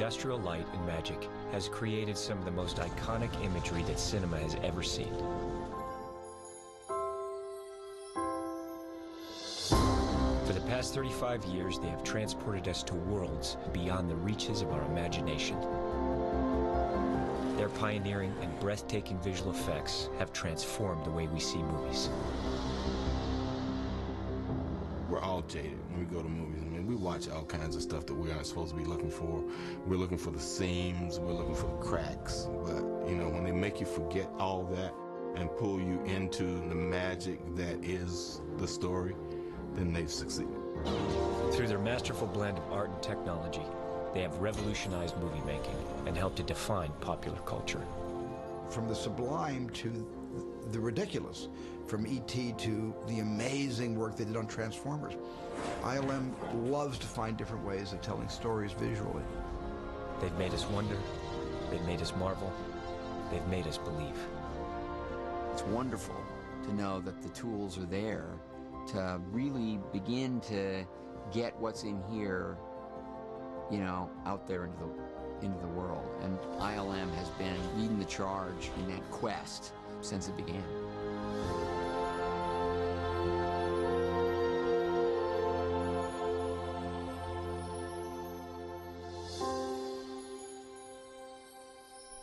industrial light and magic has created some of the most iconic imagery that cinema has ever seen. For the past 35 years, they have transported us to worlds beyond the reaches of our imagination. Their pioneering and breathtaking visual effects have transformed the way we see movies. We're all jaded when we go to movies. I mean, we watch all kinds of stuff that we aren't supposed to be looking for. We're looking for the seams, we're looking for the cracks. But, you know, when they make you forget all that and pull you into the magic that is the story, then they've succeeded. Through their masterful blend of art and technology, they have revolutionized movie making and helped to define popular culture. From the sublime to the ridiculous, from E.T. to the amazing work they did on Transformers. ILM loves to find different ways of telling stories visually. They've made us wonder, they've made us marvel, they've made us believe. It's wonderful to know that the tools are there to really begin to get what's in here, you know, out there into the world. And ILM has been leading the charge in that quest since it began.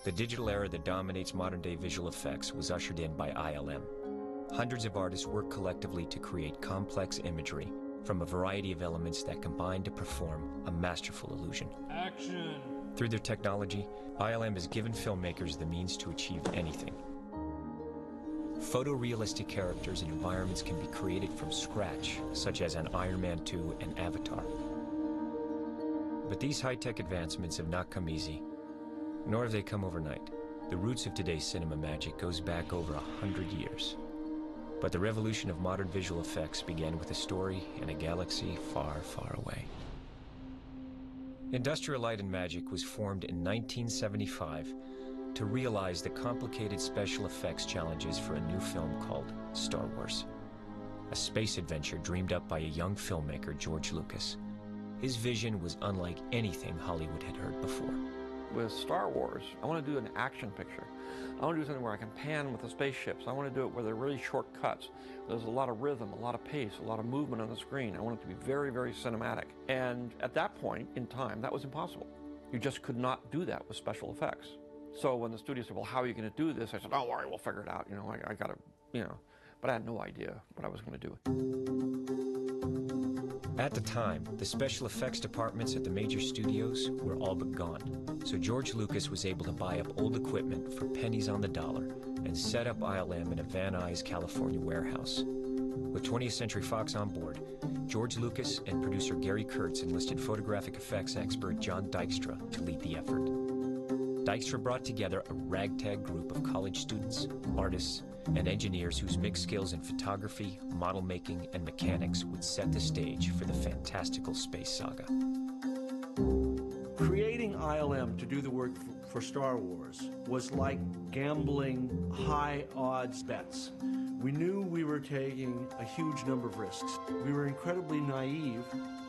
The digital era that dominates modern-day visual effects was ushered in by ILM. Hundreds of artists work collectively to create complex imagery from a variety of elements that combine to perform a masterful illusion. Action! Through their technology, ILM has given filmmakers the means to achieve anything. Photorealistic characters and environments can be created from scratch, such as on Iron Man 2 and Avatar. But these high-tech advancements have not come easy, nor have they come overnight. The roots of today's cinema magic goes back over 100 years. But the revolution of modern visual effects began with a story in a galaxy far, far away. Industrial Light and Magic was formed in 1975 to realize the complicated special effects challenges for a new film called Star Wars, a space adventure dreamed up by a young filmmaker, George Lucas. His vision was unlike anything Hollywood had heard before. With Star Wars, I want to do an action picture. I want to do something where I can pan with the spaceships. I want to do it where there are really short cuts. There's a lot of rhythm, a lot of pace, a lot of movement on the screen. I want it to be very, very cinematic. And at that point in time, that was impossible. You just could not do that with special effects. So when the studio said, well, how are you going to do this? I said, don't worry, we'll figure it out. You know, I got to, you know, but I had no idea what I was going to do. At the time, the special effects departments at the major studios were all but gone. So George Lucas was able to buy up old equipment for pennies on the dollar and set up ILM in a Van Nuys, California warehouse. With 20th Century Fox on board, George Lucas and producer Gary Kurtz enlisted photographic effects expert John Dykstra to lead the effort. Dykstra brought together a ragtag group of college students, artists, and engineers whose mixed skills in photography, model making, and mechanics would set the stage for the fantastical space saga. Creating ILM to do the work for Star Wars was like gambling high odds bets. We knew we were taking a huge number of risks. We were incredibly naive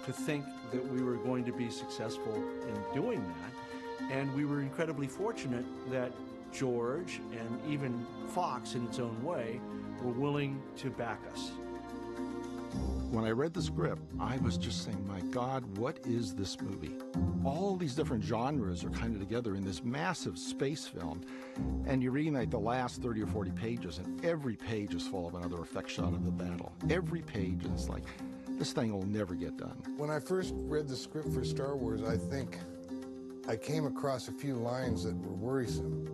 to think that we were going to be successful in doing that. And we were incredibly fortunate that George and even Fox, in its own way, were willing to back us. When I read the script, I was just saying, my God, what is this movie? All these different genres are kind of together in this massive space film, and you're reading like the last 30 or 40 pages, and every page is full of another effect shot of the battle. Every page is like, this thing will never get done. When I first read the script for Star Wars, I think I came across a few lines that were worrisome.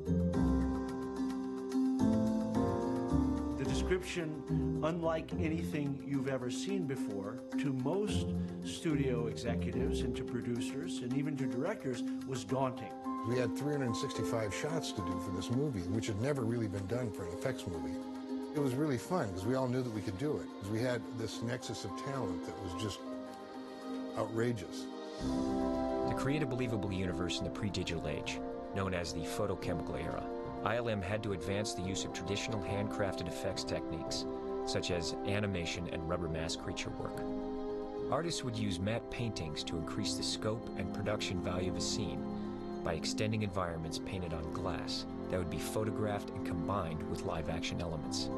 The description, unlike anything you've ever seen before, to most studio executives and to producers and even to directors, was daunting. We had 365 shots to do for this movie, which had never really been done for an effects movie. It was really fun because we all knew that we could do it. Because we had this nexus of talent that was just outrageous. To create a believable universe in the pre-digital age, known as the Photochemical Era, ILM had to advance the use of traditional handcrafted effects techniques, such as animation and rubber mask creature work. Artists would use matte paintings to increase the scope and production value of a scene, by extending environments painted on glass that would be photographed and combined with live-action elements.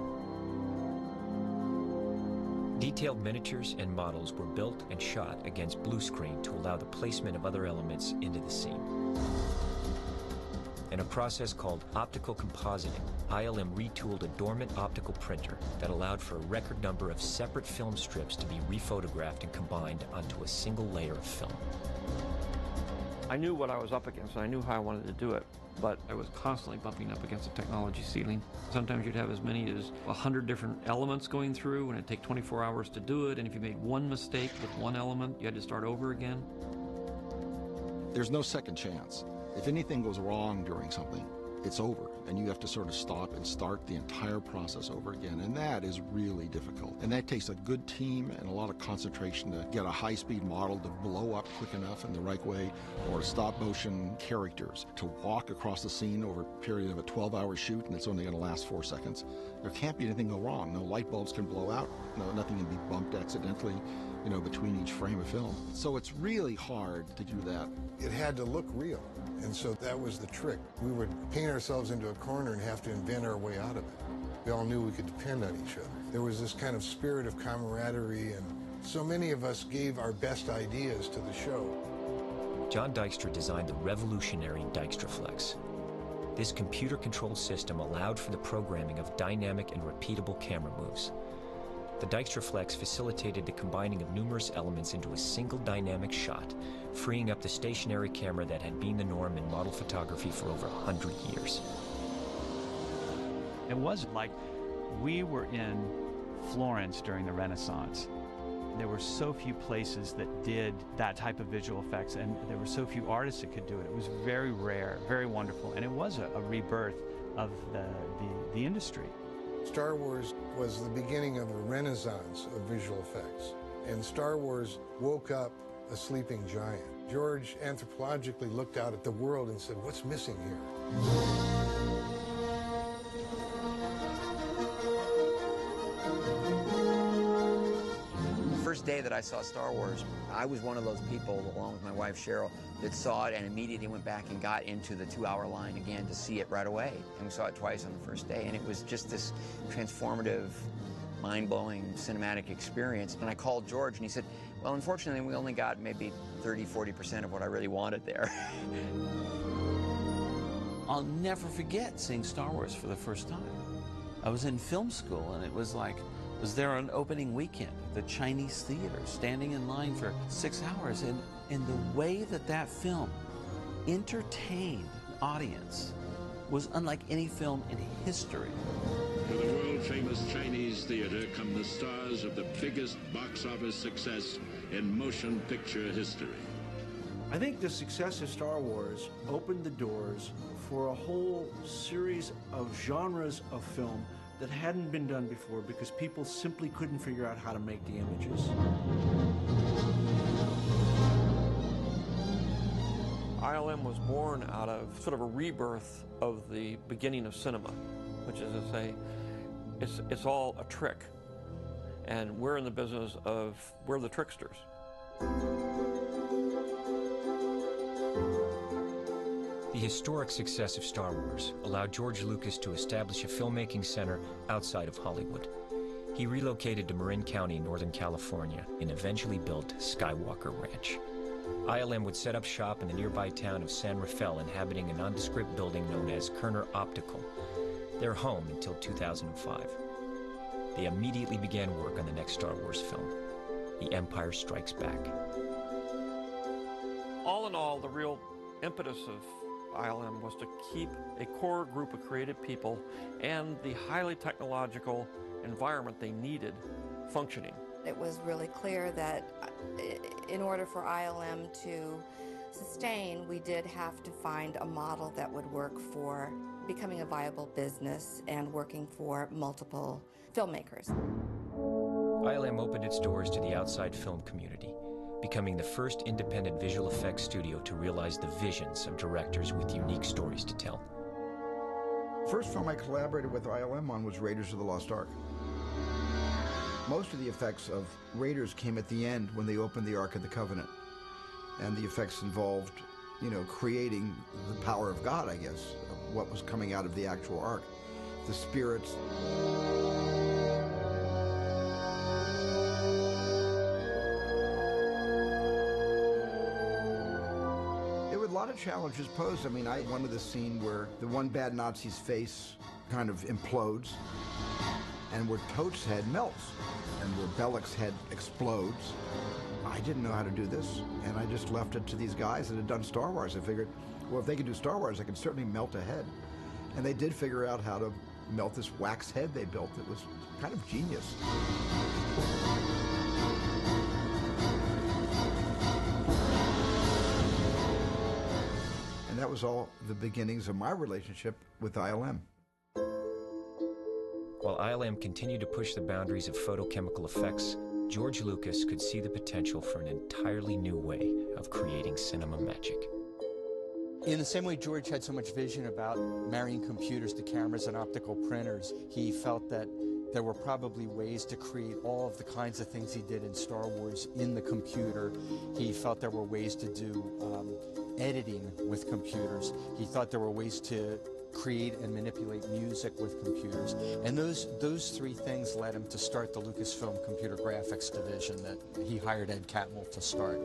Detailed miniatures and models were built and shot against blue screen to allow the placement of other elements into the scene. In a process called Optical Compositing, ILM retooled a dormant optical printer that allowed for a record number of separate film strips to be rephotographed and combined onto a single layer of film. I knew what I was up against, and I knew how I wanted to do it, but I was constantly bumping up against the technology ceiling. Sometimes you'd have as many as 100 different elements going through, and it'd take 24 hours to do it, and if you made one mistake with one element, you had to start over again. There's no second chance. If anything goes wrong during something, it's over, and you have to sort of stop and start the entire process over again, and that is really difficult. And that takes a good team and a lot of concentration to get a high-speed model to blow up quick enough in the right way, or stop-motion characters to walk across the scene over a period of a 12-hour shoot, and it's only going to last 4 seconds. There can't be anything go wrong. No light bulbs can blow out. No, nothing can be bumped accidentally, you know, between each frame of film. So it's really hard to do that. It had to look real, and so that was the trick. We would paint ourselves into a corner and have to invent our way out of it. We all knew we could depend on each other. There was this kind of spirit of camaraderie, and so many of us gave our best ideas to the show. John Dykstra designed the revolutionary DykstraFlex. This computer-controlled system allowed for the programming of dynamic and repeatable camera moves. The DykstraFlex facilitated the combining of numerous elements into a single dynamic shot, freeing up the stationary camera that had been the norm in model photography for over 100 years. It was like we were in Florence during the Renaissance. There were so few places that did that type of visual effects, and there were so few artists that could do it. It was very rare, very wonderful, and it was a rebirth of the industry. Star Wars was the beginning of a renaissance of visual effects, and Star Wars woke up a sleeping giant. George anthropologically looked out at the world and said, "What's missing here?" First day that I saw Star Wars, I was one of those people, along with my wife Cheryl, that saw it and immediately went back and got into the 2-hour line again to see it right away. And we saw it twice on the first day, and it was just this transformative, mind-blowing cinematic experience. And I called George, and he said, well, unfortunately, we only got maybe 30–40% of what I really wanted there. I'll never forget seeing Star Wars for the first time. I was in film school, and it was like, I was there on opening weekend at the Chinese theater, standing in line for 6 hours, and the way that film entertained an audience was unlike any film in history. To the world-famous Chinese theater come the stars of the biggest box office success in motion picture history. I think the success of Star Wars opened the doors for a whole series of genres of film that hadn't been done before because people simply couldn't figure out how to make the images. ILM was born out of sort of a rebirth of the beginning of cinema, which is to say, it's all a trick, and we're in the business of, we're the tricksters. The historic success of Star Wars allowed George Lucas to establish a filmmaking center outside of Hollywood. He relocated to Marin County, Northern California, and eventually built Skywalker Ranch. ILM would set up shop in the nearby town of San Rafael, inhabiting a nondescript building known as Kerner Optical, their home until 2005. They immediately began work on the next Star Wars film, The Empire Strikes Back. All in all, the real impetus of ILM was to keep a core group of creative people and the highly technological environment they needed functioning. It was really clear that in order for ILM to sustain, we did have to find a model that would work for becoming a viable business and working for multiple filmmakers. ILM opened its doors to the outside film community, becoming the first independent visual effects studio to realize the visions of directors with unique stories to tell. First film I collaborated with ILM on was Raiders of the Lost Ark. Most of the effects of Raiders came at the end when they opened the Ark of the Covenant. And the effects involved you know, creating the power of God, I guess, of what was coming out of the actual Ark. The spirits. There were a lot of challenges posed. I mean, I wanted the scene where the one bad Nazi's face kind of implodes, and where Tote's head melts, and where Belloq's head explodes. I didn't know how to do this, and I just left it to these guys that had done Star Wars. I figured, well, if they could do Star Wars, they could certainly melt a head. And they did figure out how to melt this wax head they built. It was kind of genius. And that was all the beginnings of my relationship with ILM. While ILM continued to push the boundaries of photochemical effects, George Lucas could see the potential for an entirely new way of creating cinema magic. In the same way George had so much vision about marrying computers to cameras and optical printers, he felt that there were probably ways to create all of the kinds of things he did in Star Wars in the computer. He felt there were ways to do editing with computers. He thought there were ways to create and manipulate music with computers. And those three things led him to start the Lucasfilm Computer Graphics division that he hired Ed Catmull to start.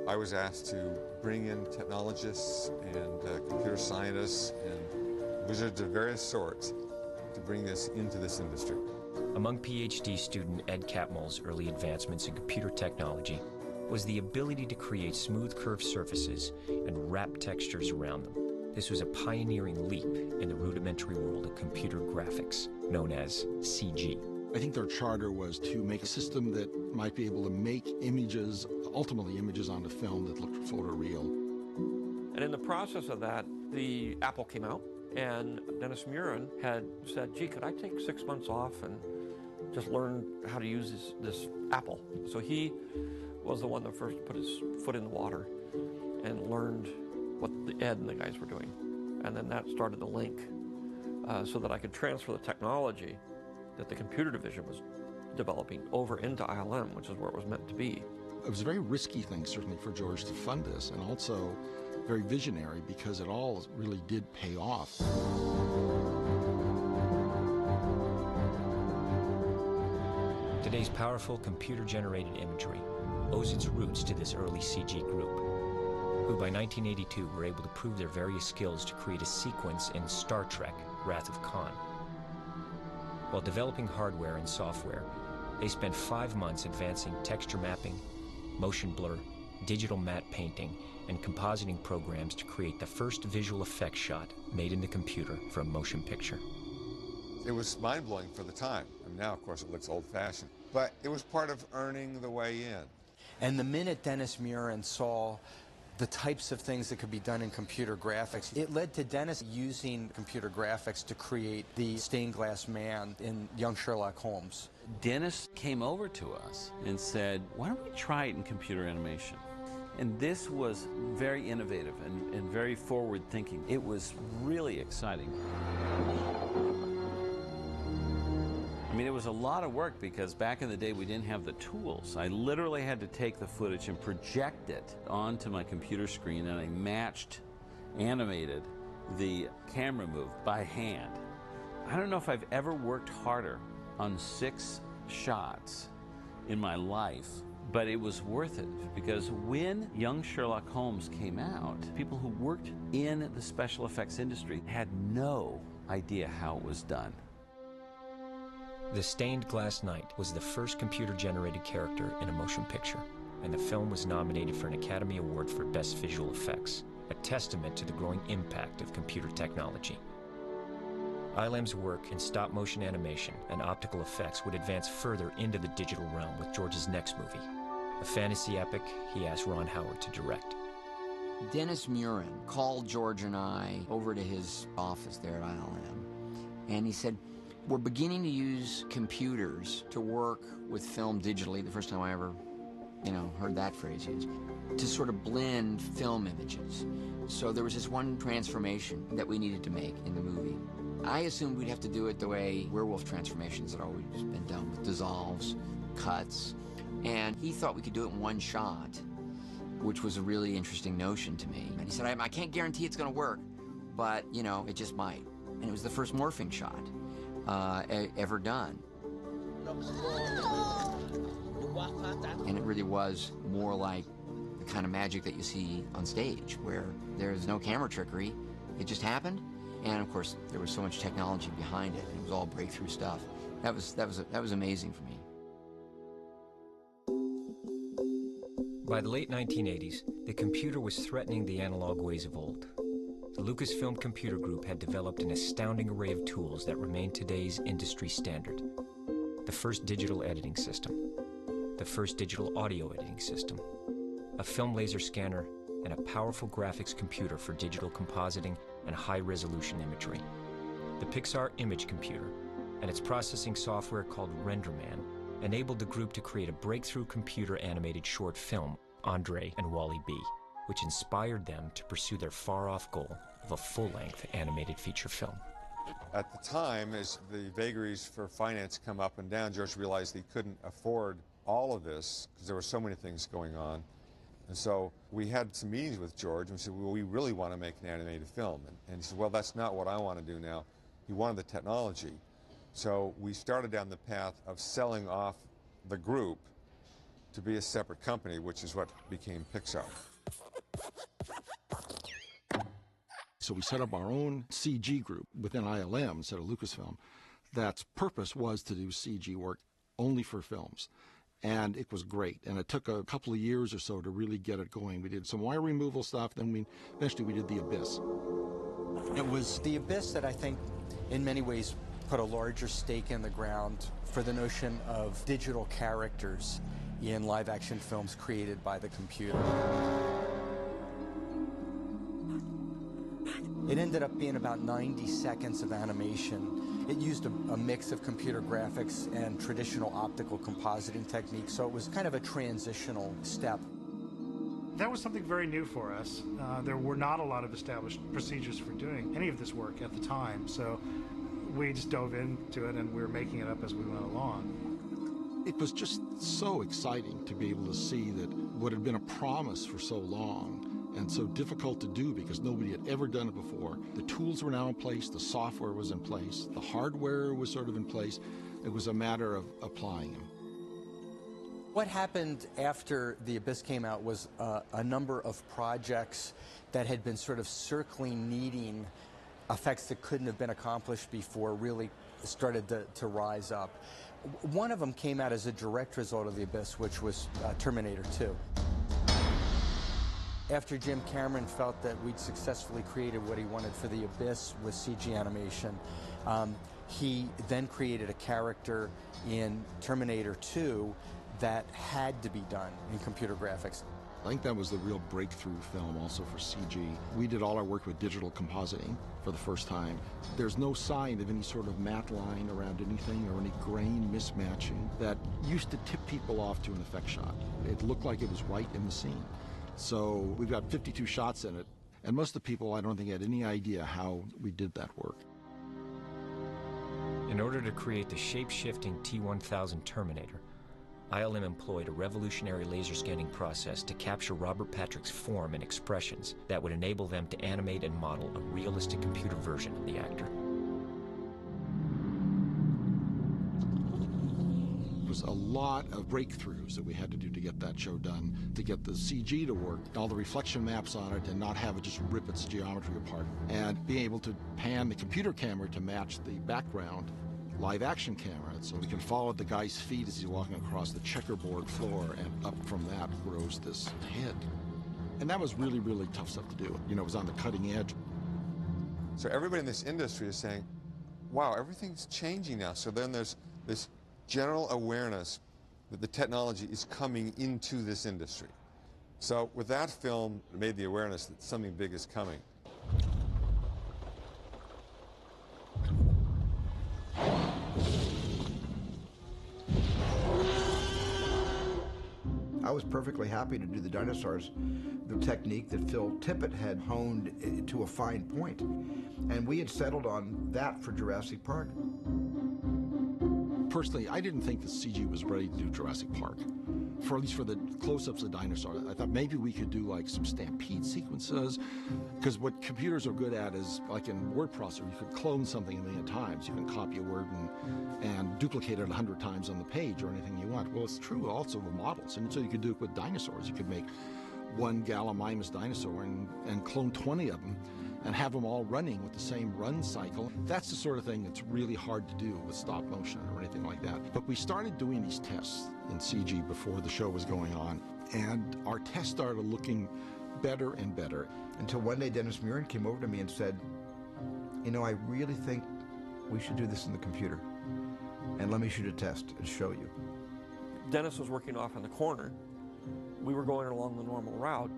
I was asked to bring in technologists and computer scientists and wizards of various sorts to bring this into this industry. Among PhD student Ed Catmull's early advancements in computer technology was the ability to create smooth curved surfaces and wrap textures around them. This was a pioneering leap in the rudimentary world of computer graphics, known as CG. I think their charter was to make a system that might be able to make images, ultimately images onto film that looked photoreal. And in the process of that, the Apple came out, and Dennis Muren had said, gee, could I take 6 months off and just learn how to use this Apple? So he was the one that first put his foot in the water and learned what Ed and the guys were doing. And then that started the link so that I could transfer the technology that the computer division was developing over into ILM, which is where it was meant to be. It was a very risky thing, certainly, for George to fund this, and also very visionary because it all really did pay off. Today's powerful computer-generated imagery owes its roots to this early CG group, who by 1982 were able to prove their various skills to create a sequence in Star Trek, Wrath of Khan. While developing hardware and software, they spent 5 months advancing texture mapping, motion blur, digital matte painting, and compositing programs to create the first visual effects shot made in the computer for a motion picture. It was mind-blowing for the time. And now, of course, it looks old-fashioned. But it was part of earning the way in. And the minute Dennis Muren saw the types of things that could be done in computer graphics, it led to Dennis using computer graphics to create the stained glass man in Young Sherlock Holmes. Dennis came over to us and said, why don't we try it in computer animation? And this was very innovative and very forward-thinking. It was really exciting. I mean, it was a lot of work because back in the day we didn't have the tools. I literally had to take the footage and project it onto my computer screen, and I animated the camera move by hand. I don't know if I've ever worked harder on 6 shots in my life, but it was worth it because when Young Sherlock Holmes came out, people who worked in the special effects industry had no idea how it was done. The Stained Glass Knight was the first computer-generated character in a motion picture, and the film was nominated for an Academy Award for Best Visual Effects, a testament to the growing impact of computer technology. ILM's work in stop-motion animation and optical effects would advance further into the digital realm with George's next movie, a fantasy epic he asked Ron Howard to direct. Dennis Muren called George and I over to his office there at ILM, and he said, we're beginning to use computers to work with film digitally, the first time I ever, heard that phrase used, to sort of blend film images. So there was this one transformation that we needed to make in the movie. I assumed we'd have to do it the way werewolf transformations had always been done, with dissolves, cuts, and he thought we could do it in one shot. which was a really interesting notion to me. And he said, I can't guarantee it's going to work, but, you know, it just might. And it was the first morphing shot ever done. And it really was more like the kind of magic that you see on stage, where there's no camera trickery. It just happened. And of course, there was so much technology behind it. And it was all breakthrough stuff. That was amazing for me. By the late 1980s, the computer was threatening the analog ways of old. The Lucasfilm Computer Group had developed an astounding array of tools that remain today's industry standard. The first digital editing system, the first digital audio editing system, a film laser scanner, and a powerful graphics computer for digital compositing and high-resolution imagery. The Pixar Image Computer and its processing software called RenderMan enabled the group to create a breakthrough computer-animated short film, Andre and Wall-E B, which inspired them to pursue their far-off goal of a full-length animated feature film. At the time, as the vagaries for finance come up and down, George realized he couldn't afford all of this because there were so many things going on. And so we had some meetings with George and we said, well, we really want to make an animated film. And he said, well, that's not what I want to do now. He wanted the technology. So we started down the path of selling off the group to be a separate company, which is what became Pixar. So we set up our own CG group within ILM instead of Lucasfilm. That's purpose was to do CG work only for films. And it was great. And it took a couple of years or so to really get it going. We did some wire removal stuff, then eventually we did The Abyss. It was The Abyss that I think in many ways put a larger stake in the ground for the notion of digital characters in live-action films created by the computer. It ended up being about 90 seconds of animation. It used a mix of computer graphics and traditional optical compositing techniques, so it was kind of a transitional step. That was something very new for us. There were not a lot of established procedures for doing any of this work at the time, so we just dove into it and we were making it up as we went along. It was just so exciting to be able to see that what had been a promise for so long and so difficult to do because nobody had ever done it before. The tools were now in place, the software was in place, the hardware was sort of in place. It was a matter of applying them. What happened after The Abyss came out was a number of projects that had been sort of circling, needing effects that couldn't have been accomplished before really started to rise up. One of them came out as a direct result of The Abyss, which was Terminator 2. After Jim Cameron felt that we'd successfully created what he wanted for The Abyss with CG animation, he then created a character in Terminator 2 that had to be done in computer graphics. I think that was the real breakthrough film also for CG. We did all our work with digital compositing for the first time. There's no sign of any sort of matte line around anything or any grain mismatching that used to tip people off to an effect shot. It looked like it was right in the scene. So we've got 52 shots in it, and most of the people I don't think had any idea how we did that work. In order to create the shape-shifting T-1000 Terminator, ILM employed a revolutionary laser scanning process to capture Robert Patrick's form and expressions that would enable them to animate and model a realistic computer version of the actor. It was a lot of breakthroughs that we had to do to get that show done, to get the CG to work, all the reflection maps on it, and not have it just rip its geometry apart, and being able to pan the computer camera to match the background live action camera, so we can follow the guy's feet as he's walking across the checkerboard floor, and up from that grows this head. And that was really, really tough stuff to do. You know, it was on the cutting edge. So everybody in this industry is saying, wow, everything's changing now. So then there's this general awareness that the technology is coming into this industry. So with that film, it made the awareness that something big is coming. I was perfectly happy to do the Dinosaurs, the technique that Phil Tippett had honed to a fine point. And we had settled on that for Jurassic Park. Personally, I didn't think the CG was ready to do Jurassic Park. for at least for the close-ups of dinosaurs. I thought maybe we could do like some stampede sequences, because what computers are good at is, like in word processor, you could clone something a million times. You can copy a word and duplicate it 100 times on the page or anything you want. Well, it's true also with models, and so you could do it with dinosaurs. You could make one Gallimimus dinosaur and clone 20 of them and have them all running with the same run cycle. That's the sort of thing that's really hard to do with stop motion or anything like that. But we started doing these tests in CG before the show was going on, and our tests started looking better and better. Until one day Dennis Murin came over to me and said, you know, I really think we should do this in the computer, and let me shoot a test and show you. Dennis was working off in the corner. We were going along the normal route.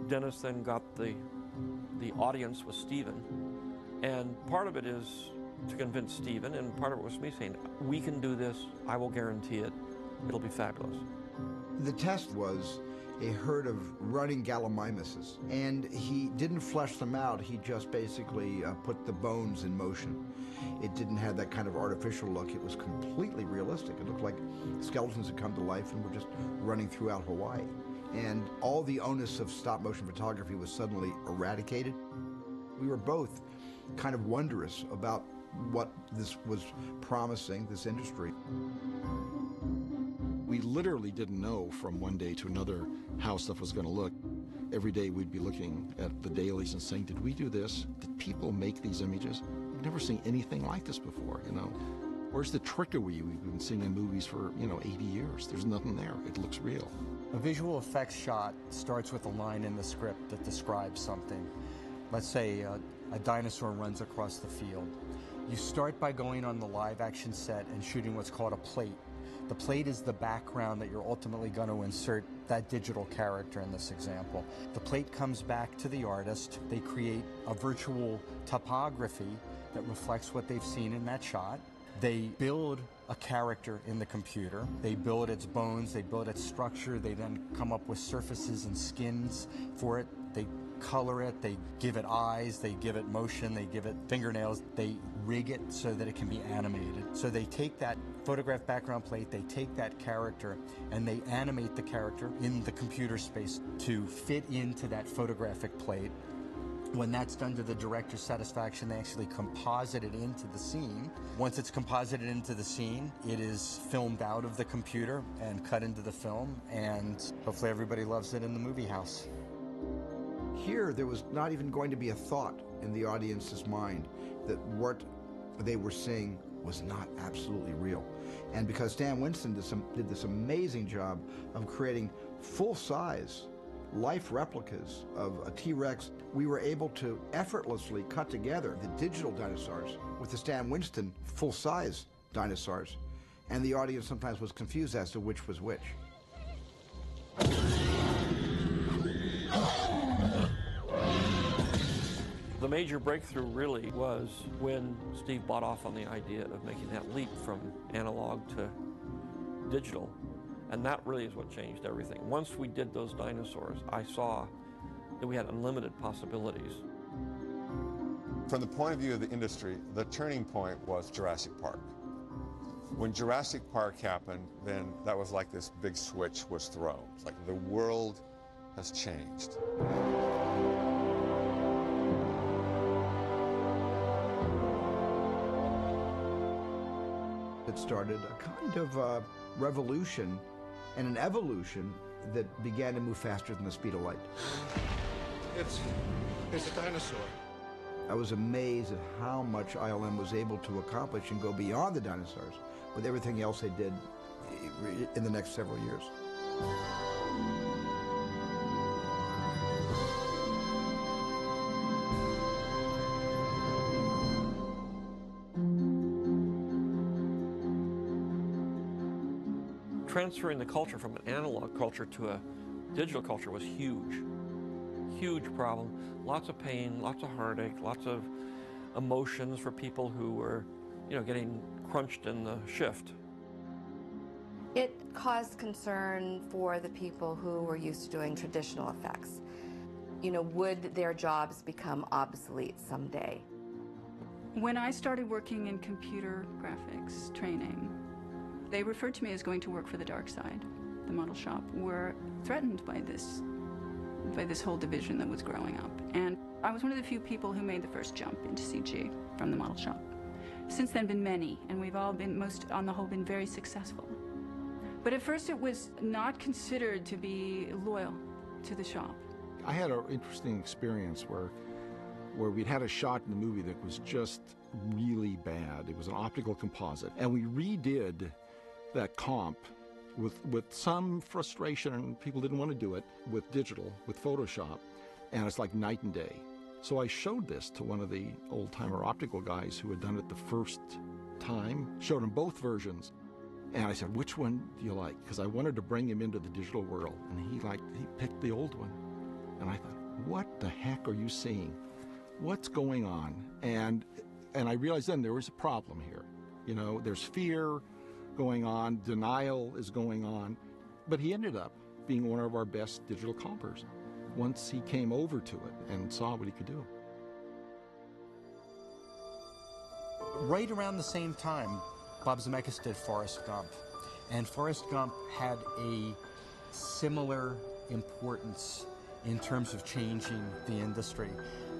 Dennis then got the audience with Stephen, and part of it is to convince Stephen, and part of it was me saying, we can do this, I will guarantee it, it'll be fabulous. The test was a herd of running Gallimimuses, and he didn't flesh them out, he just basically put the bones in motion. It didn't have that kind of artificial look, it was completely realistic. It looked like skeletons had come to life and were just running throughout Hawaii. And all the onus of stop-motion photography was suddenly eradicated. We were both kind of wondrous about what this was promising, this industry. We literally didn't know from one day to another how stuff was going to look. Every day we'd be looking at the dailies and saying, did we do this? Did people make these images? We've never seen anything like this before, you know. Where's the trickery we've been seeing in movies for, 80 years? There's nothing there. It looks real. A visual effects shot starts with a line in the script that describes something. Let's say a dinosaur runs across the field. You start by going on the live action set and shooting what's called a plate. The plate is the background that you're ultimately going to insert that digital character in this example. The plate comes back to the artist. They create a virtual topography that reflects what they've seen in that shot. They build a character in the computer. They build its bones, they build its structure, they then come up with surfaces and skins for it. They color it, they give it eyes, they give it motion, they give it fingernails, they rig it so that it can be animated. So they take that photograph background plate, they take that character, and they animate the character in the computer space to fit into that photographic plate. When that's done to the director's satisfaction, they actually composite it into the scene. Once it's composited into the scene, it is filmed out of the computer and cut into the film, and hopefully everybody loves it in the movie house. Here, there was not even going to be a thought in the audience's mind that what they were seeing was not absolutely real. And because Stan Winston did this amazing job of creating full-size life replicas of a T-Rex, we were able to effortlessly cut together the digital dinosaurs with the Stan Winston full-size dinosaurs, and the audience sometimes was confused as to which was which. The major breakthrough really was when Steve bought off on the idea of making that leap from analog to digital. And that really is what changed everything. Once we did those dinosaurs, I saw that we had unlimited possibilities. From the point of view of the industry, the turning point was Jurassic Park. When Jurassic Park happened, then that was like this big switch was thrown. It's like the world has changed. It started a kind of revolution and an evolution that began to move faster than the speed of light. It's a dinosaur. I was amazed at how much ILM was able to accomplish and go beyond the dinosaurs with everything else they did in the next several years. Transferring the culture from an analog culture to a digital culture was huge. Huge problem. Lots of pain, lots of heartache, lots of emotions for people who were, getting crunched in the shift. It caused concern for the people who were used to doing traditional effects. Would their jobs become obsolete someday? When I started working in computer graphics training, they referred to me as going to work for the dark side. the model shop, were threatened by this whole division that was growing up. And I was one of the few people who made the first jump into CG from the model shop. Since then, been many, and we've all been, on the whole, been very successful. But at first, it was not considered to be loyal to the shop. I had an interesting experience where we'd had a shot in the movie that was just really bad. It was an optical composite, and we redid that comp with some frustration, and people didn't want to do it, with digital, with Photoshop, and it's like night and day. So I showed this to one of the old-timer optical guys who had done it the first time, showed him both versions, and I said, which one do you like? Because I wanted to bring him into the digital world, and he picked the old one. And I thought, what the heck are you seeing? What's going on? And I realized then there was a problem here. You know, there's fear going on, denial is going on, but he ended up being one of our best digital compers once he came over to it and saw what he could do. Right around the same time, Bob Zemeckis did Forrest Gump, and Forrest Gump had a similar importance in terms of changing the industry.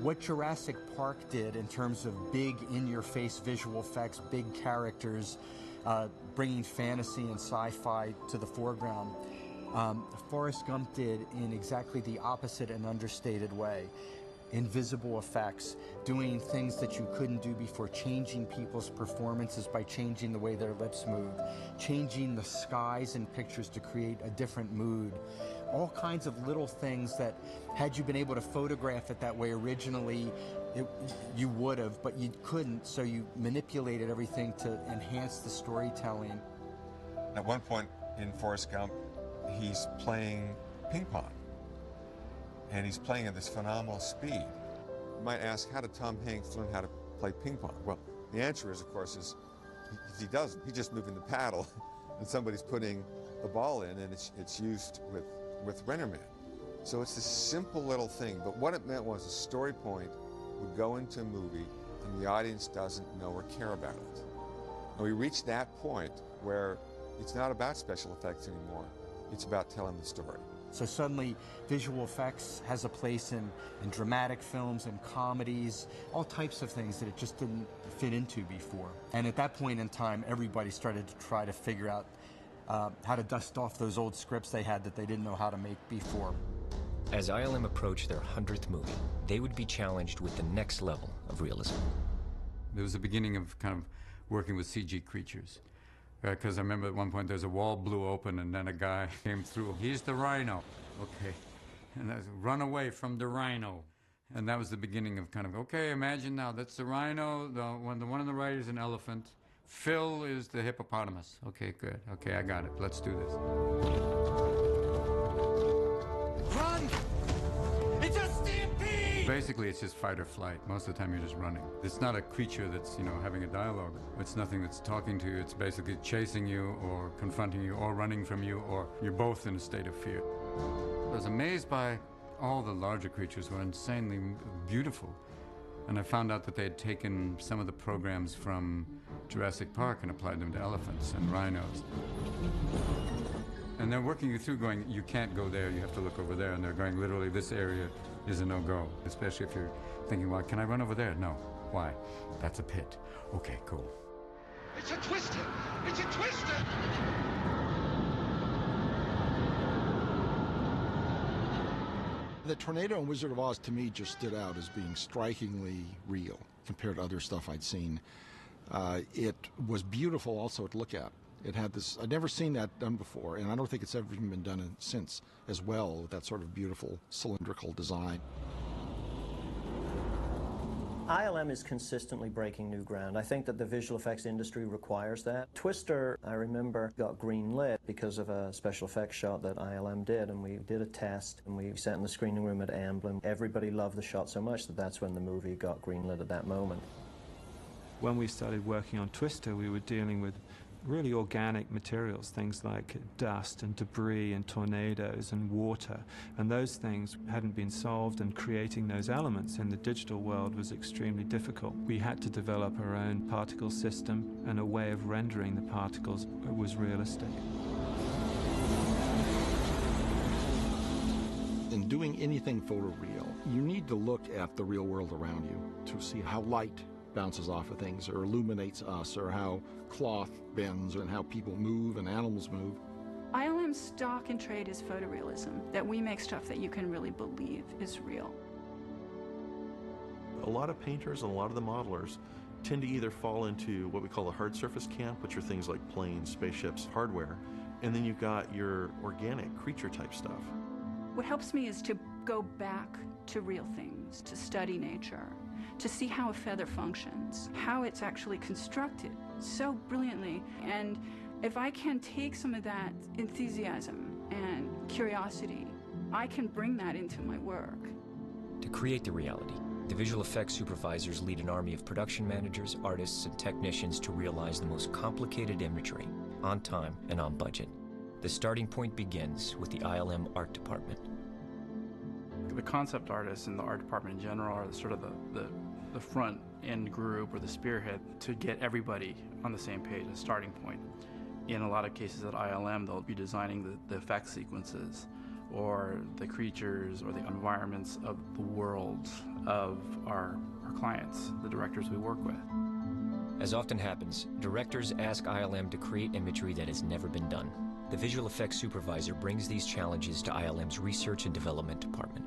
What Jurassic Park did in terms of big in-your-face visual effects, big characters, bringing fantasy and sci-fi to the foreground, Forrest Gump did in exactly the opposite and understated way. Invisible effects, doing things that you couldn't do before, changing people's performances by changing the way their lips moved, changing the skies in pictures to create a different mood. All kinds of little things that, had you been able to photograph it that way originally, you would have, but you couldn't, so you manipulated everything to enhance the storytelling. At one point in Forrest Gump, he's playing ping pong, and he's playing at this phenomenal speed. You might ask, how did Tom Hanks learn how to play ping pong? Well, the answer is, of course, he doesn't. He's just moving the paddle, and somebody's putting the ball in, and it's used with Rennerman. So it's this simple little thing, but what it meant was a story point would go into a movie and the audience doesn't know or care about it. And we reached that point where it's not about special effects anymore, it's about telling the story. So suddenly visual effects has a place in dramatic films and comedies, all types of things that it just didn't fit into before. And at that point in time, everybody started to try to figure out how to dust off those old scripts they had that they didn't know how to make before. As ILM approached their 100th movie, they would be challenged with the next level of realism. It was the beginning of kind of working with CG creatures. Because I remember at one point there's a wall blew open and then a guy came through. He's the rhino. Okay. And I said, run away from the rhino. And that was the beginning of kind of, okay, imagine now that's the rhino, the one on the right is an elephant. Phil is the hippopotamus. Okay, good. Okay, I got it. Let's do this. Run! It's a stampede! Basically, it's just fight or flight. Most of the time, you're just running. It's not a creature that's, having a dialogue. It's nothing that's talking to you. It's basically chasing you or confronting you or running from you, or you're both in a state of fear. I was amazed by all the larger creatures were insanely beautiful. And I found out that they had taken some of the programs from Jurassic Park and applied them to elephants and rhinos. And they're working you through going, you can't go there, you have to look over there. And they're going, literally, this area is a no-go. Especially if you're thinking, well, can I run over there? No. Why? That's a pit. Okay, cool. It's a twister! It's a twister! The tornado in Wizard of Oz, to me, just stood out as being strikingly real compared to other stuff I'd seen. It was beautiful also to look at. It had this, I'd never seen that done before, and I don't think it's ever even been done since as well, with that sort of beautiful cylindrical design. ILM is consistently breaking new ground. I think that the visual effects industry requires that. Twister, I remember, got green-lit because of a special effects shot that ILM did, and we did a test, and we sat in the screening room at Amblin. Everybody loved the shot so much that that's when the movie got green-lit at that moment. When we started working on Twister, we were dealing with really organic materials, things like dust and debris and tornadoes and water, and those things hadn't been solved, and creating those elements in the digital world was extremely difficult. We had to develop our own particle system, and a way of rendering the particles was realistic. In doing anything photoreal, you need to look at the real world around you to see how light bounces off of things or illuminates us, or how cloth bends, and how people move and animals move. ILM's stock in trade is photorealism, that we make stuff that you can really believe is real. A lot of painters and a lot of the modelers tend to either fall into what we call the hard surface camp, which are things like planes, spaceships, hardware, and then you've got your organic creature type stuff. What helps me is to go back to real things, to study nature, to see how a feather functions, how it's actually constructed so brilliantly. And if I can take some of that enthusiasm and curiosity, I can bring that into my work. To create the reality, the visual effects supervisors lead an army of production managers, artists, and technicians to realize the most complicated imagery, on time and on budget. The starting point begins with the Ilm Art Department. The concept artists in the art department in general are sort of the front end group, or the spearhead, to get everybody on the same page, a starting point. In a lot of cases at ILM, they'll be designing the effect sequences, or the creatures, or the environments of the world of our clients, the directors we work with. As often happens, directors ask ILM to create imagery that has never been done. The visual effects supervisor brings these challenges to ILM's research and development department.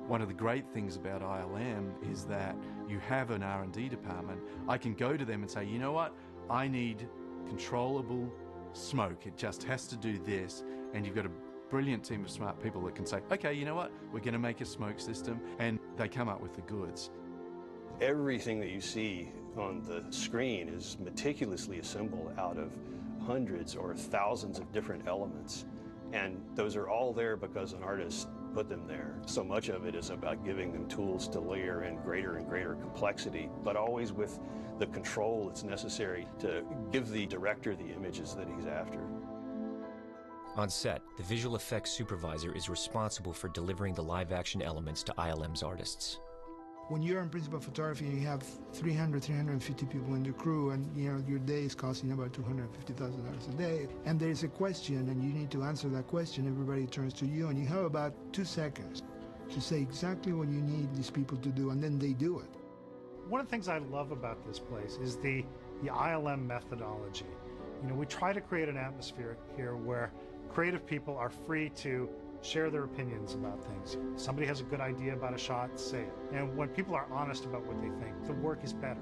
One of the great things about ILM is that you have an R&D department. I can go to them and say, you know what, I need controllable smoke. It just has to do this. And you've got a brilliant team of smart people that can say, okay, you know what, we're going to make a smoke system, and they come up with the goods. Everything that you see on the screen is meticulously assembled out of hundreds or thousands of different elements. And those are all there because an artist put them there. So much of it is about giving them tools to layer in greater and greater complexity, but always with the control that's necessary to give the director the images that he's after. On set, the visual effects supervisor is responsible for delivering the live-action elements to ILM's artists. When you're in principal photography and you have 350 people in the crew, and your day is costing about $250,000 a day, and there is a question and you need to answer that question, everybody turns to you and you have about 2 seconds to say exactly what you need these people to do, and then they do it. One of the things I love about this place is the ILM methodology. We try to create an atmosphere here where creative people are free to share their opinions about things. Somebody has a good idea about a shot, say it. And when people are honest about what they think, the work is better.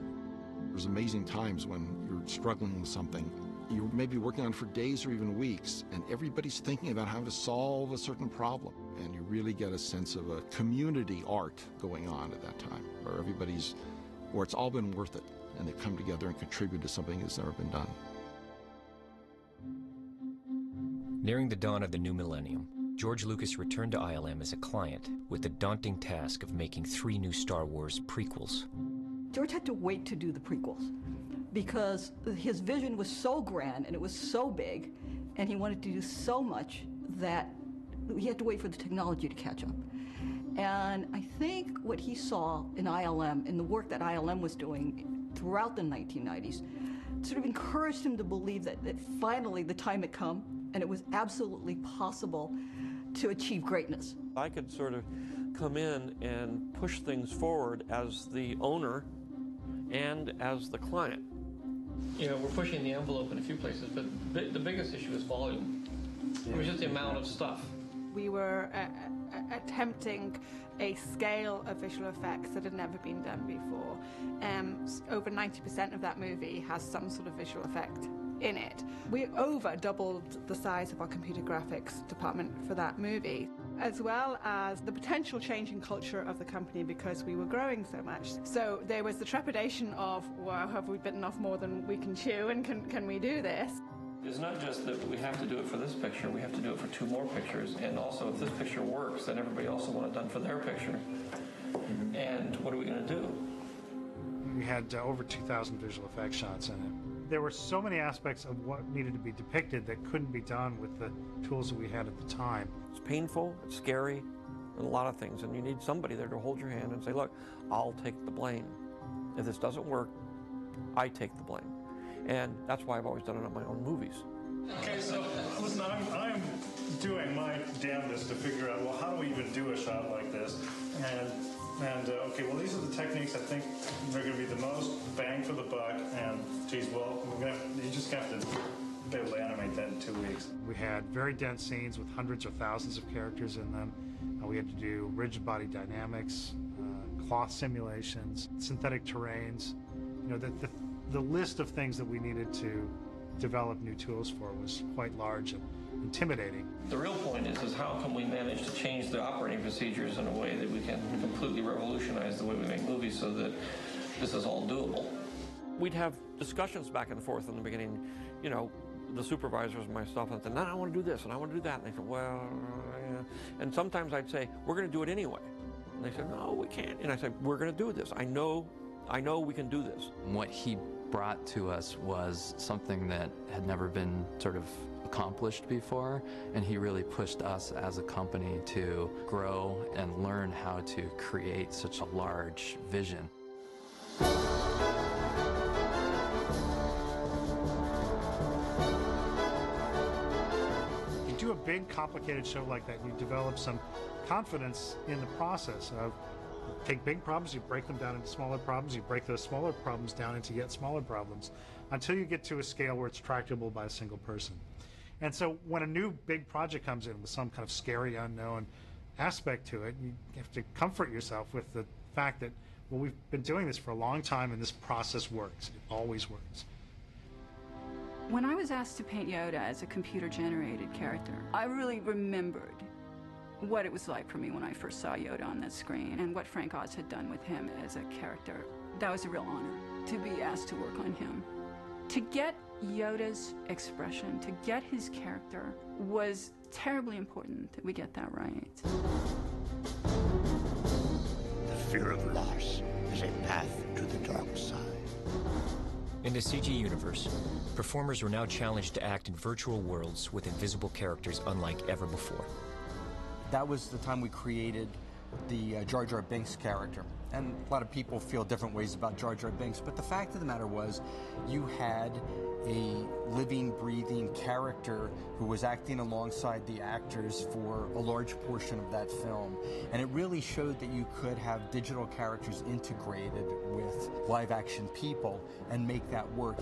There's amazing times when you're struggling with something. You may be working on it for days or even weeks, and everybody's thinking about how to solve a certain problem. And you really get a sense of a community art going on at that time, where it's all been worth it, and they've come together and contributed to something that's never been done. Nearing the dawn of the new millennium, George Lucas returned to ILM as a client with the daunting task of making 3 new Star Wars prequels. George had to wait to do the prequels because his vision was so grand and it was so big, and he wanted to do so much that he had to wait for the technology to catch up. And I think what he saw in ILM, in the work that ILM was doing throughout the 1990s, sort of encouraged him to believe that finally the time had come and it was absolutely possible to achieve greatness. I could sort of come in and push things forward as the owner and as the client. We're pushing the envelope in a few places, but the biggest issue is volume. It was just the amount of stuff. We were attempting a scale of visual effects that had never been done before. Over 90% of that movie has some sort of visual effect in it. We over doubled the size of our computer graphics department for that movie, as well as the potential change in culture of the company because we were growing so much. So there was the trepidation of, wow, have we bitten off more than we can chew, and can we do this? It's not just that we have to do it for this picture, we have to do it for 2 more pictures, and also if this picture works, then everybody also wants it done for their picture. And what are we going to do? We had over 2,000 visual effects shots in it. There were so many aspects of what needed to be depicted that couldn't be done with the tools that we had at the time. It's painful, it's scary, and a lot of things, and you need somebody there to hold your hand and say, look, I'll take the blame. If this doesn't work, I take the blame. And that's why I've always done it on my own movies. Okay, so listen, I'm doing my damnedest to figure out, well, how do we even do a shot like this? And okay, well, these are the techniques I think they're going to be the most bang for the buck. And geez, well, you just have to be able to animate that in 2 weeks. We had very dense scenes with hundreds or thousands of characters in them. We had to do rigid body dynamics, cloth simulations, synthetic terrains. You know, the list of things that we needed to develop new tools for was quite large and intimidating. The real point is how can we manage to change the operating procedures in a way that we can completely revolutionize the way we make movies so that this is all doable. We'd have discussions back and forth in the beginning, you know, the supervisors and myself, and said, no, I want to do this and I want to do that. And they said, well, yeah. And sometimes I'd say, we're going to do it anyway. And they said, no, we can't. And I said, we're going to do this. I know we can do this. What he brought to us was something that had never been sort of accomplished before, and he really pushed us as a company to grow and learn how to create such a large vision. You do a big, complicated show like that, you develop some confidence in the process of take big problems, you break them down into smaller problems, you break those smaller problems down into yet smaller problems until you get to a scale where it's tractable by a single person. And so when a new big project comes in with some kind of scary unknown aspect to it, you have to comfort yourself with the fact that, well, we've been doing this for a long time and this process works. It always works. When I was asked to paint Yoda as a computer-generated character, I really remembered what it was like for me when I first saw Yoda on that screen and what Frank Oz had done with him as a character. That was a real honor to be asked to work on him. To get Yoda's expression, to get his character, was terribly important that we get that right. The fear of loss is a path to the dark side. In the CG universe, performers were now challenged to act in virtual worlds with invisible characters unlike ever before. That was the time we created the Jar Jar Binks character. And a lot of people feel different ways about Jar Jar Binks, but the fact of the matter was you had a living, breathing character who was acting alongside the actors for a large portion of that film. And it really showed that you could have digital characters integrated with live-action people and make that work.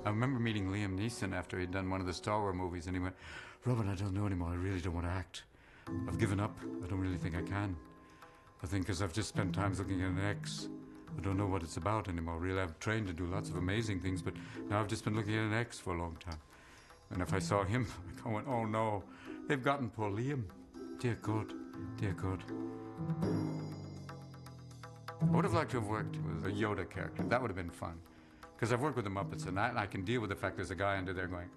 I remember meeting Liam Neeson after he'd done one of the Star Wars movies, and he went, Robin, I don't know anymore. I really don't want to act. I've given up. I don't really think I can. I think because I've just spent time looking at an X. I don't know what it's about anymore. Really, I've trained to do lots of amazing things, but now I've just been looking at an X for a long time. And if I saw him, I went, oh no, they've gotten poor Liam. Dear God, dear God. I would have liked to have worked with a Yoda character. That would have been fun. Because I've worked with the Muppets, and I can deal with the fact there's a guy under there going,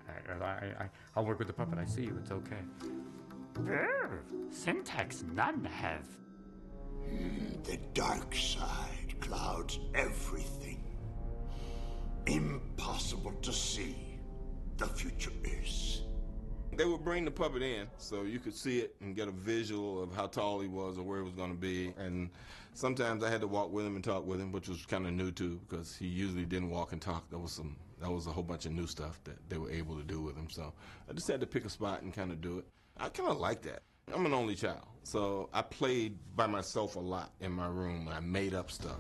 I'll work with the puppet, I see you, it's okay. Syntax none have. The dark side clouds everything. Impossible to see. The future is. They would bring the puppet in so you could see it and get a visual of how tall he was or where he was going to be. And sometimes I had to walk with him and talk with him, which was kind of new too, because he usually didn't walk and talk. That was a whole bunch of new stuff that they were able to do with him. So I just had to pick a spot and kind of do it. I kind of like that. I'm an only child, so I played by myself a lot in my room. I made up stuff.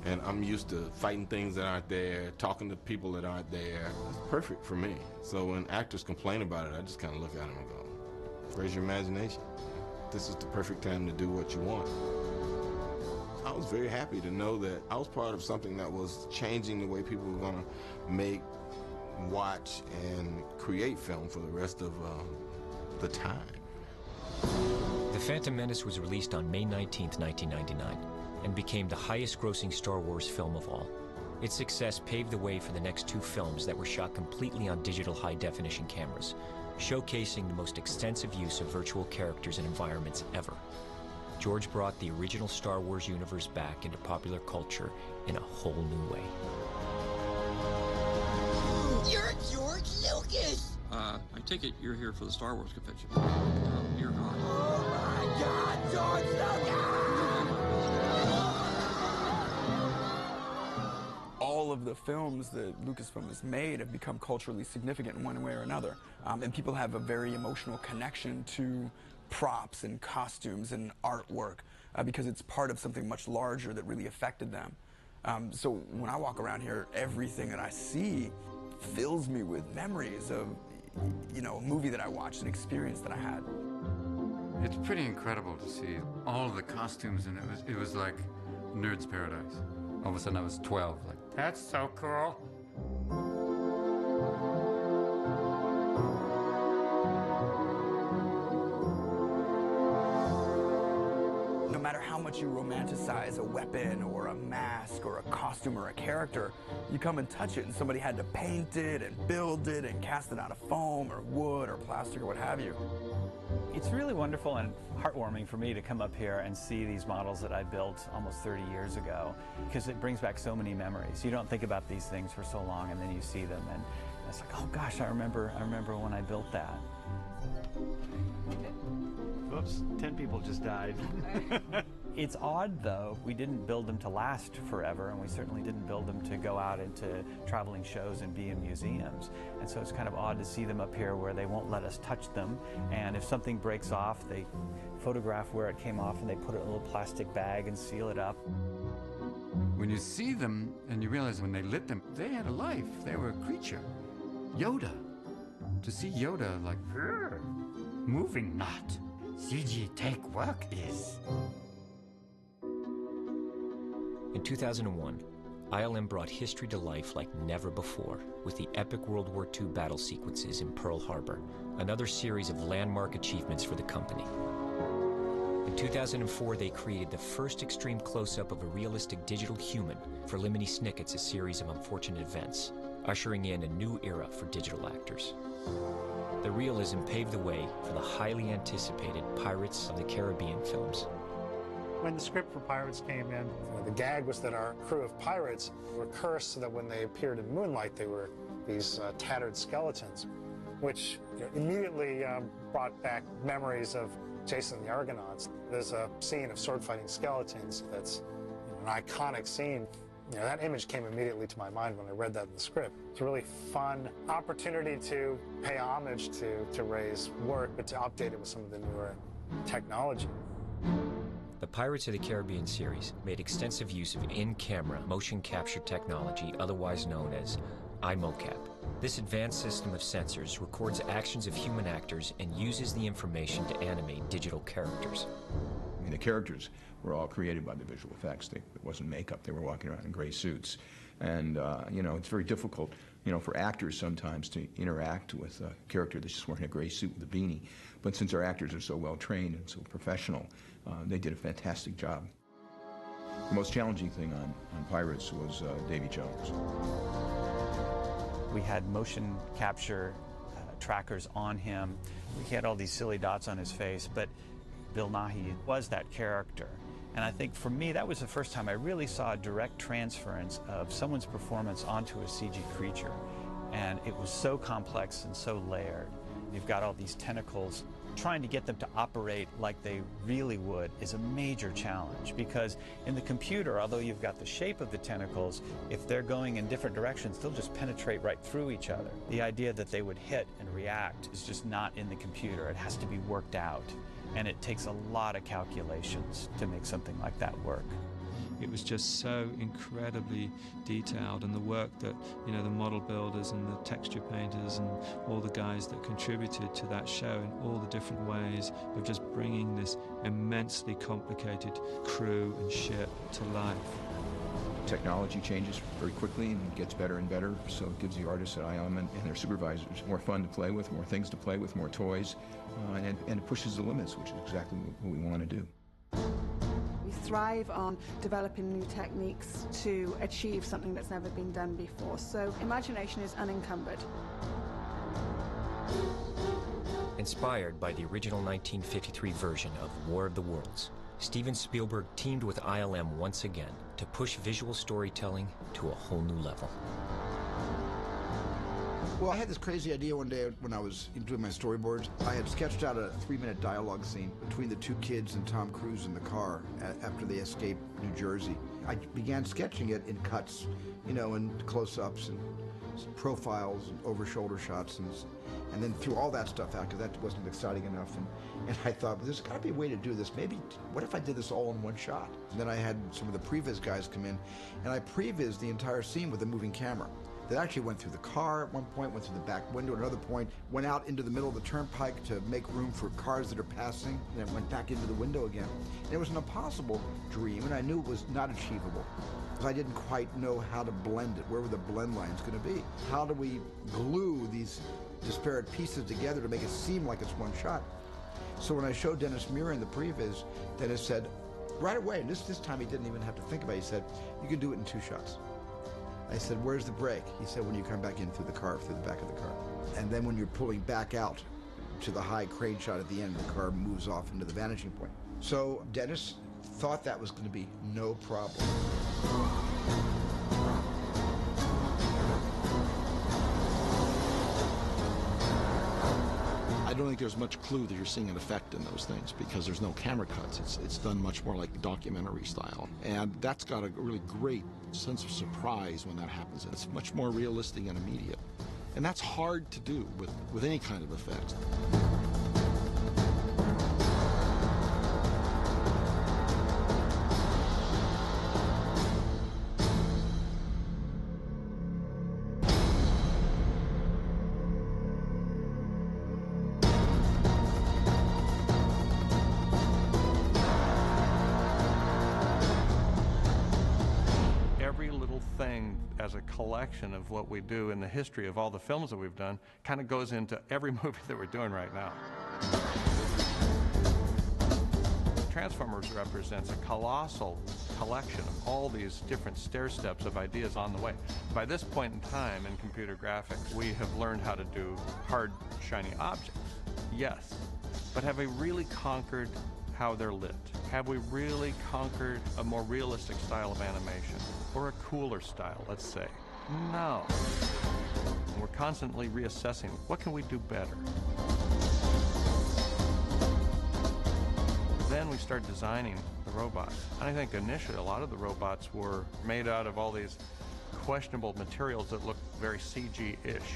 And I'm used to fighting things that aren't there, talking to people that aren't there. It's perfect for me. So when actors complain about it, I just kind of look at them and go, raise your imagination. This is the perfect time to do what you want. I was very happy to know that I was part of something that was changing the way people were going to make, watch, and create film for the rest of the time. The Phantom Menace was released on May 19th, 1999. And became the highest-grossing Star Wars film of all. Its success paved the way for the next two films that were shot completely on digital high-definition cameras, showcasing the most extensive use of virtual characters and environments ever. George brought the original Star Wars universe back into popular culture in a whole new way. You're George Lucas! I take it you're here for the Star Wars convention. You're not. Oh my God, George Lucas! All of the films that Lucasfilm has made have become culturally significant in one way or another. And people have a very emotional connection to props and costumes and artwork because it's part of something much larger that really affected them. So when I walk around here, everything that I see fills me with memories of, you know, a movie that I watched, an experience that I had. It's pretty incredible to see all the costumes, and it was like nerd's paradise. All of a sudden I was 12, like, that's so cool. No matter how much you romanticize a weapon or a mask or a costume or a character, you come and touch it and somebody had to paint it and build it and cast it out of foam or wood or plastic or what have you. It's really wonderful and heartwarming for me to come up here and see these models that I built almost 30 years ago, because it brings back so many memories. You don't think about these things for so long, and then you see them, and it's like, oh gosh, I remember when I built that. Whoops, 10 people just died. It's odd, though. We didn't build them to last forever, and we certainly didn't build them to go out into traveling shows and be in museums. And so it's kind of odd to see them up here where they won't let us touch them. And if something breaks off, they photograph where it came off, and they put it in a little plastic bag and seal it up. When you see them and you realize when they lit them, they had a life. They were a creature. Yoda. To see Yoda like, moving not. CG take work is. In 2001, ILM brought history to life like never before with the epic World War II battle sequences in Pearl Harbor, another series of landmark achievements for the company. In 2004, they created the first extreme close-up of a realistic digital human for Lemony Snicket's A Series of Unfortunate Events, ushering in a new era for digital actors. The realism paved the way for the highly anticipated Pirates of the Caribbean films. When the script for Pirates came in, the gag was that our crew of pirates were cursed so that when they appeared in moonlight, they were these tattered skeletons, which immediately brought back memories of Jason and the Argonauts. There's a scene of sword-fighting skeletons that's an iconic scene. That image came immediately to my mind when I read that in the script. It's a really fun opportunity to pay homage to Ray's work, but to update it with some of the newer technology. The Pirates of the Caribbean series made extensive use of in-camera motion capture technology, otherwise known as iMocap. This advanced system of sensors records actions of human actors and uses the information to animate digital characters. I mean, the characters were all created by the visual effects. It wasn't makeup. They were walking around in gray suits. And, it's very difficult, for actors sometimes to interact with a character that's just wearing a gray suit with a beanie. But since our actors are so well trained and so professional, they did a fantastic job. The most challenging thing on Pirates was Davy Jones. We had motion capture trackers on him. He had all these silly dots on his face, but Bill Nighy was that character. And I think for me, that was the first time I really saw a direct transference of someone's performance onto a CG creature. And it was so complex and so layered. You've got all these tentacles. Trying to get them to operate like they really would is a major challenge, because in the computer, although you've got the shape of the tentacles, if they're going in different directions, they'll just penetrate right through each other. The idea that they would hit and react is just not in the computer. It has to be worked out, and it takes a lot of calculations to make something like that work. It was just so incredibly detailed, and the work that the model builders and the texture painters and all the guys that contributed to that show in all the different ways of just bringing this immensely complicated crew and ship to life. Technology changes very quickly and gets better and better, so it gives the artists at ILM and their supervisors more fun to play with, more things to play with, more toys, and it pushes the limits, which is exactly what we want to do. We thrive on developing new techniques to achieve something that's never been done before, so imagination is unencumbered. Inspired by the original 1953 version of War of the Worlds, Steven Spielberg teamed with ILM once again to push visual storytelling to a whole new level. Well, I had this crazy idea one day when I was doing my storyboards. I had sketched out a 3-minute dialogue scene between the two kids and Tom Cruise in the car after they escaped New Jersey. I began sketching it in cuts, you know, and close-ups and profiles and over-shoulder shots, and then threw all that stuff out because that wasn't exciting enough. And I thought, well, there's got to be a way to do this. Maybe, what if I did this all in one shot? And then I had some of the previs guys come in, and I prevised the entire scene with a moving camera. That actually went through the car at one point, went through the back window at another point, went out into the middle of the turnpike to make room for cars that are passing, and then went back into the window again. And it was an impossible dream, and I knew it was not achievable, because I didn't quite know how to blend it. Where were the blend lines going to be? How do we glue these disparate pieces together to make it seem like it's one shot? So when I showed Dennis Muir in the previs, Dennis said, right away, and this time he didn't even have to think about it, he said, you can do it in 2 shots. I said, where's the break? He said, when you come back in through the car, through the back of the car. And then when you're pulling back out to the high crane shot at the end, the car moves off into the vanishing point. So Dennis thought that was going to be no problem. I don't think there's much clue that you're seeing an effect in those things because there's no camera cuts. It's done much more like documentary style. And that's got a really great sense of surprise when that happens. And it's much more realistic and immediate. And that's hard to do with any kind of effect. As a collection of what we do in the history of all the films that we've done kind of goes into every movie that we're doing right now. Transformers represents a colossal collection of all these different stair steps of ideas on the way. By this point in time in computer graphics, we have learned how to do hard, shiny objects, yes, but have we really conquered how they're lit? Have we really conquered a more realistic style of animation? Or a cooler style, let's say? No. And we're constantly reassessing, what can we do better? Then we start designing the robots. And I think initially a lot of the robots were made out of all these questionable materials that look very CG-ish.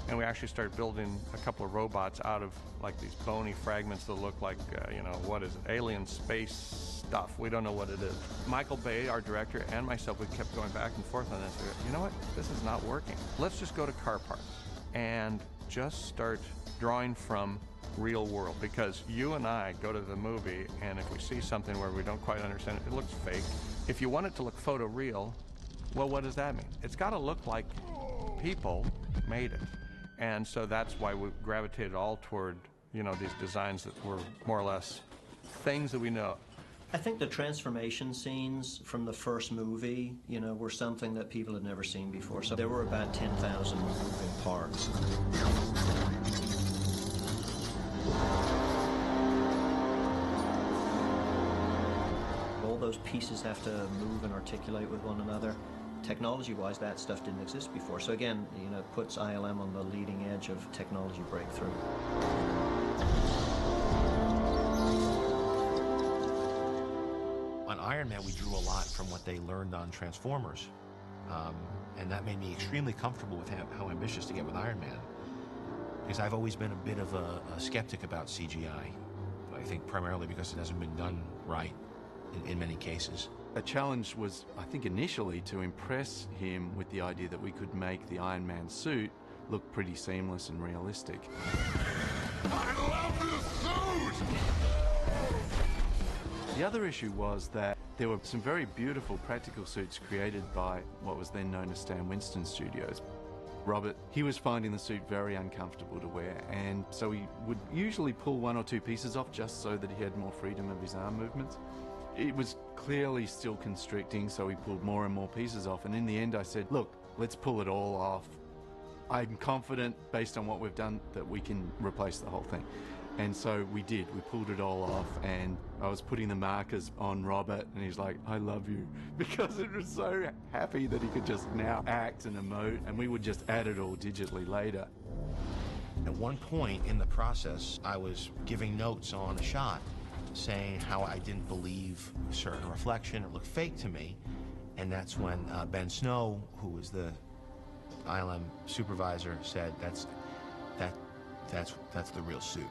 And we actually started building a couple of robots out of like these bony fragments that look like, you know, what is it, alien space stuff. We don't know what it is. Michael Bay, our director, and myself, we kept going back and forth on this. You know what? This is not working. Let's just go to car parts and just start drawing from real world, because you and I go to the movie, and if we see something where we don't quite understand it, it looks fake. If you want it to look photoreal, well, what does that mean? It's got to look like people made it. And so that's why we gravitated all toward, you know, these designs that were more or less things that we know. I think the transformation scenes from the first movie, you know, were something that people had never seen before. So there were about 10,000 moving parts. All those pieces have to move and articulate with one another. Technology-wise, that stuff didn't exist before. So again, you know, it puts ILM on the leading edge of technology breakthrough. On Iron Man, we drew a lot from what they learned on Transformers. And that made me extremely comfortable with how ambitious to get with Iron Man. Because I've always been a bit of a skeptic about CGI. I think primarily because it hasn't been done right in many cases. The challenge was, I think, initially to impress him with the idea that we could make the Iron Man suit look pretty seamless and realistic. I love this suit! The other issue was that there were some very beautiful practical suits created by what was then known as Stan Winston Studios. Robert, he was finding the suit very uncomfortable to wear, and so he would usually pull 1 or 2 pieces off just so that he had more freedom of his arm movements. It was clearly still constricting, so we pulled more and more pieces off, and in the end I said, look, let's pull it all off. I'm confident, based on what we've done, that we can replace the whole thing. And so we did. We pulled it all off, and I was putting the markers on Robert, and he's like, I love you, because it was so happy that he could just now act and emote, and we would just add it all digitally later. At one point in the process, I was giving notes on a shot, saying how I didn't believe a certain reflection. It looked fake to me. And that's when Ben Snow, who was the ILM supervisor, said, that's the real suit.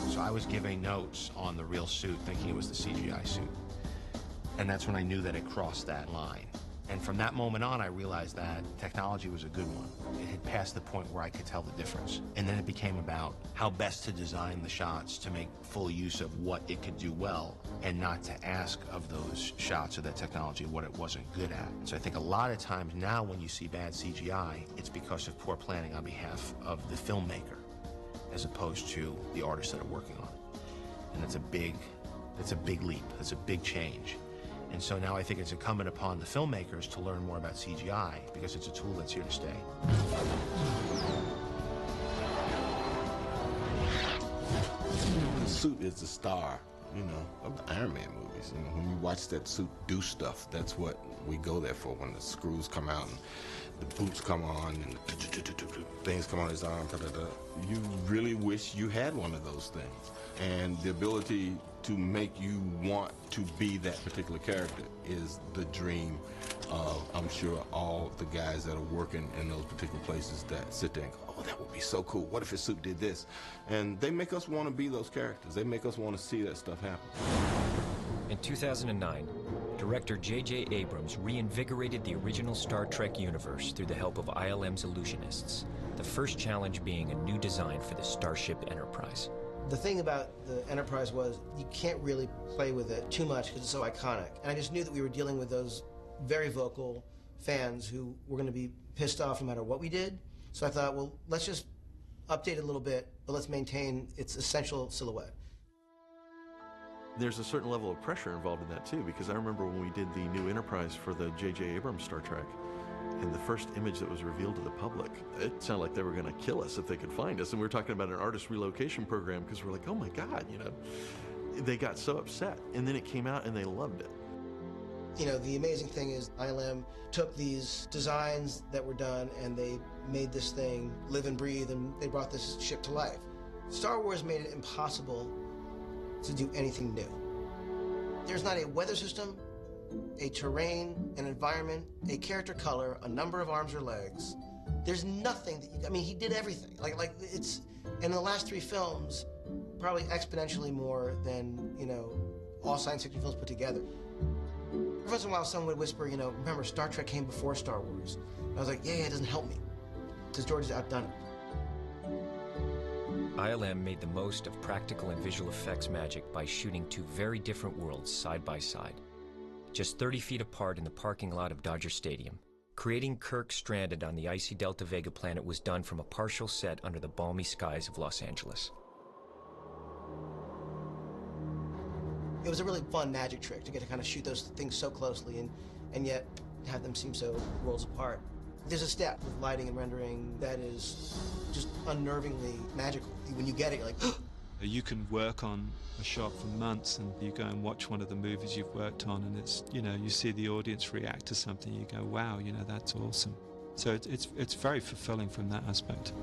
So I was giving notes on the real suit, thinking it was the CGI suit. And that's when I knew that it crossed that line. And from that moment on, I realized that technology was a good one. It had passed the point where I could tell the difference. And then it became about how best to design the shots to make full use of what it could do well, and not to ask of those shots or that technology what it wasn't good at. So I think a lot of times now when you see bad CGI, it's because of poor planning on behalf of the filmmaker, as opposed to the artists that are working on it. And that's a big leap. That's a big change. And so now I think it's incumbent upon the filmmakers to learn more about CGI, because it's a tool that's here to stay. The suit is the star, of the Iron Man movies. When you watch that suit do stuff, that's what we go there for. When the screws come out and the boots come on and things come on his arm, you really wish you had one of those things. And the ability to make you want to be that particular character is the dream of, I'm sure, all the guys that are working in those particular places that sit there and go, oh, that would be so cool. What if his suit did this? And they make us want to be those characters. They make us want to see that stuff happen. In 2009, director J.J. Abrams reinvigorated the original Star Trek universe through the help of ILM's Illusionists, the first challenge being a new design for the Starship Enterprise. The thing about the Enterprise was you can't really play with it too much because it's so iconic. And I just knew that we were dealing with those very vocal fans who were going to be pissed off no matter what we did. So I thought, well, let's just update it a little bit, but let's maintain its essential silhouette. There's a certain level of pressure involved in that too, because I remember when we did the new Enterprise for the J.J. Abrams Star Trek, and the first image that was revealed to the public, it sounded like they were going to kill us if they could find us. And we were talking about an artist relocation program because we're like, oh my God, they got so upset. And then it came out and they loved it. The amazing thing is ILM took these designs that were done and they made this thing live and breathe, and they brought this ship to life. Star Wars made it impossible to do anything new. There's not a weather system, a terrain, an environment, a character color, a number of arms or legs. There's nothing that he did everything. Like it's, in the last 3 films, probably exponentially more than, all science fiction films put together. Every once in a while, someone would whisper, remember, Star Trek came before Star Wars. And I was like, yeah, it doesn't help me, because George has outdone it. ILM made the most of practical and visual effects magic by shooting 2 very different worlds side by side. Just 30 feet apart in the parking lot of Dodger Stadium, creating Kirk stranded on the icy Delta Vega planet was done from a partial set under the balmy skies of Los Angeles. It was a really fun magic trick to get to kind of shoot those things so closely and yet have them seem so worlds apart. There's a step with lighting and rendering that is just unnervingly magical. When you get it, you're like, You can work on a shot for months, and you go and watch one of the movies you've worked on, and it's, you see the audience react to something, you go, wow, that's awesome. So it's very fulfilling from that aspect.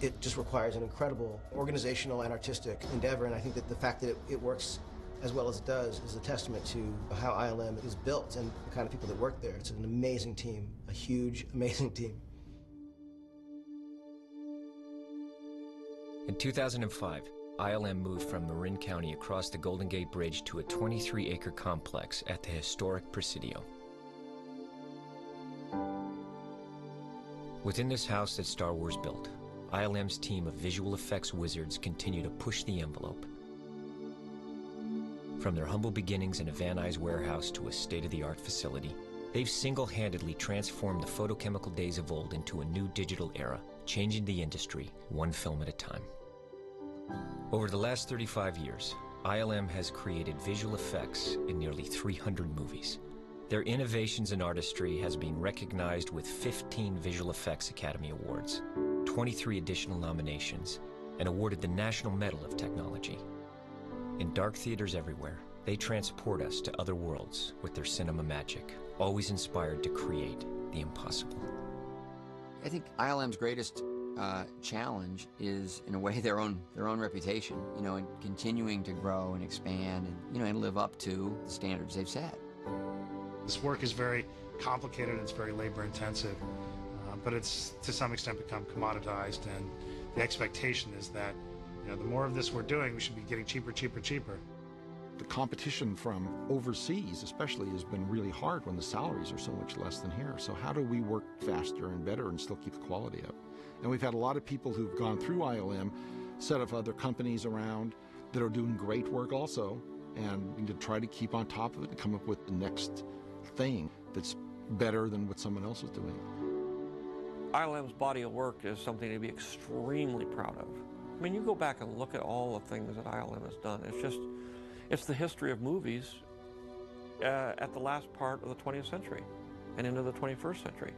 It just requires an incredible organizational and artistic endeavor, and I think that the fact that it works as well as it does is a testament to how ILM is built and the kind of people that work there. It's an amazing team, a huge, amazing team. In 2005, ILM moved from Marin County across the Golden Gate Bridge to a 23-acre complex at the historic Presidio. Within this house that Star Wars built, ILM's team of visual effects wizards continue to push the envelope. From their humble beginnings in a Van Nuys warehouse to a state-of-the-art facility, they've single-handedly transformed the photochemical days of old into a new digital era, changing the industry one film at a time. Over the last 35 years, ILM has created visual effects in nearly 300 movies. Their innovations in artistry has been recognized with 15 Visual Effects Academy Awards, 23 additional nominations, and awarded the National Medal of Technology. In dark theaters everywhere, they transport us to other worlds with their cinema magic, always inspired to create the impossible. I think ILM's greatest challenge is, in a way, their own reputation, you know, and continuing to grow and expand and, you know, and live up to the standards they've set. This work is very complicated, it's very labor intensive, but it's to some extent become commoditized, and the expectation is that, you know, the more of this we're doing, we should be getting cheaper, cheaper, cheaper. The competition from overseas especially has been really hard when the salaries are so much less than here. So how do we work faster and better and still keep the quality up? And we've had a lot of people who've gone through ILM, set up other companies around that are doing great work also, and to try to keep on top of it and come up with the next thing that's better than what someone else is doing. ILM's body of work is something to be extremely proud of. I mean, you go back and look at all the things that ILM has done. It's the history of movies at the last part of the 20th century and into the 21st century.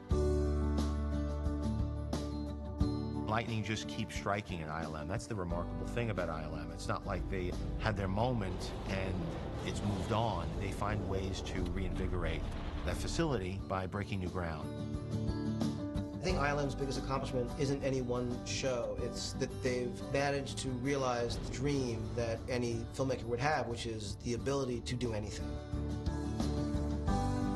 Lightning just keeps striking at ILM. That's the remarkable thing about ILM. It's not like they had their moment and it's moved on. They find ways to reinvigorate that facility by breaking new ground. I think ILM's biggest accomplishment isn't any one show. It's that they've managed to realize the dream that any filmmaker would have, which is the ability to do anything.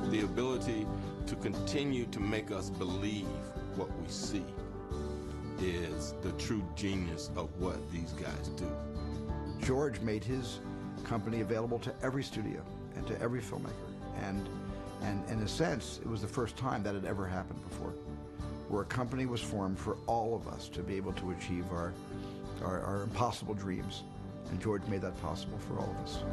The ability to continue to make us believe what we see is the true genius of what these guys do. George made his company available to every studio and to every filmmaker. And in a sense, it was the first time that had ever happened before, where a company was formed for all of us to be able to achieve our impossible dreams. And George made that possible for all of us.